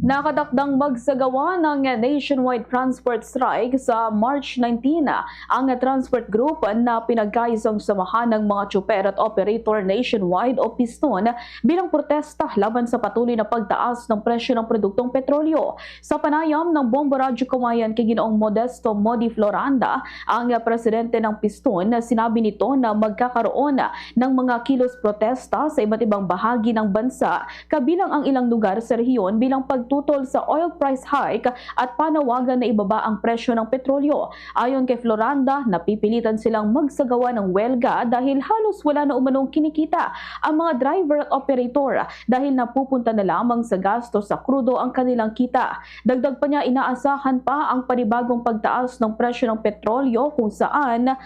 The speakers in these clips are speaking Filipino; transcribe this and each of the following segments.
Nakatakdang magsagawa ng nationwide transport strike sa March 19 ang transport group na pinagkaisang samahan ng mga tsuper at operator nationwide o Piston bilang protesta laban sa patuloy na pagtaas ng presyo ng produktong petrolyo. Sa panayam ng Bombo Radyo Kawayan kay Ginoong Modesto Modi Floranda, ang presidente ng Piston, sinabi nito na magkakaroon ng mga kilos protesta sa iba't ibang bahagi ng bansa, kabilang ang ilang lugar sa rehiyon bilang pagtutol sa oil price hike at panawagan na ibaba ang presyo ng petrolyo. Ayon kay Floranda, napipilitan silang magsagawa ng welga dahil halos wala na umanong kinikita ang mga driver at operator dahil napupunta na lamang sa gasto sa krudo ang kanilang kita. Dagdag pa niya, inaasahan pa ang panibagong pagtaas ng presyo ng petrolyo kung saan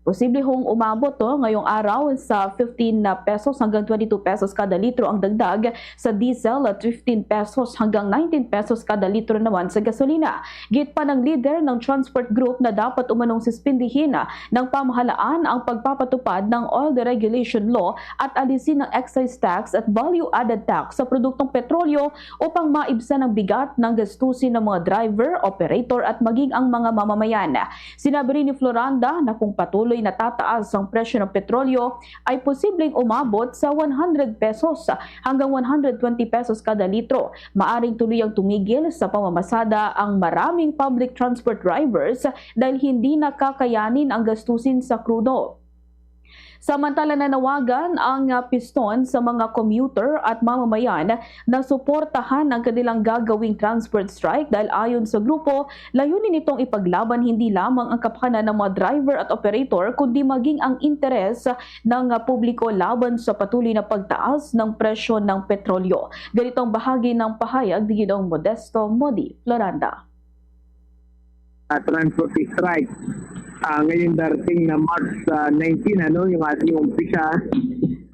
posible hong umabot ngayong araw sa 15 pesos hanggang 22 pesos kada litro ang dagdag sa diesel at 15 pesos hanggang 19 pesos kada litro naman sa gasolina. Git pa ng leader ng transport group na dapat umanong suspindihin ng pamahalaan ang pagpapatupad ng oil deregulation law at alisin ng excise tax at value-added tax sa produktong petrolyo upang maibsan ang bigat ng gastusin ng mga driver, operator at maging ang mga mamamayan. Sinabi rin ni Floranda na kung patuloy na tataas ang presyo ng petrolyo ay posibleng umabot sa 100 pesos hanggang 120 pesos kada litro. Maaring tuluyang tumigil sa pamamasada ang maraming public transport drivers dahil hindi nakakayanin ang gastusin sa krudo. Samantala, nanawagan ang Piston sa mga commuter at mamamayan na suportahan ang kanilang gagawing transport strike dahil ayon sa grupo, layunin nitong ipaglaban hindi lamang ang kapakanan ng mga driver at operator kundi maging ang interes ng publiko laban sa patuloy na pagtaas ng presyo ng petrolyo. Ganitong bahagi ng pahayag ni Ginoong Modesto Modi Floranda. Transport strike. Ngayon darating na March 19, yung ating umpisa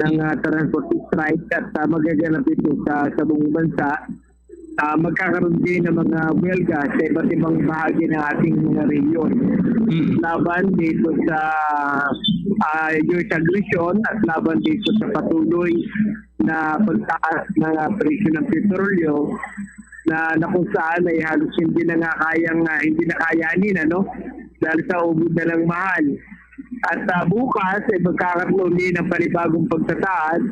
ng transport strike at magaganap ito sa buong bansa. Magkakaroon din ng mga welga sa iba't ibang bahagi ng ating mga rehiyon. Laban dito sa youth aggression at laban dito sa patuloy na pagtaas ng presyo ng petrolyo na kung saan ay halos hindi na kayanin dahil sa ubod na lang mahal. At bukas ay magkakaroon din ng panibagong pagtataas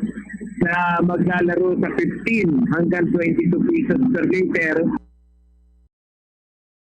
na maglalaro sa 15 hanggang 22 pesos per liter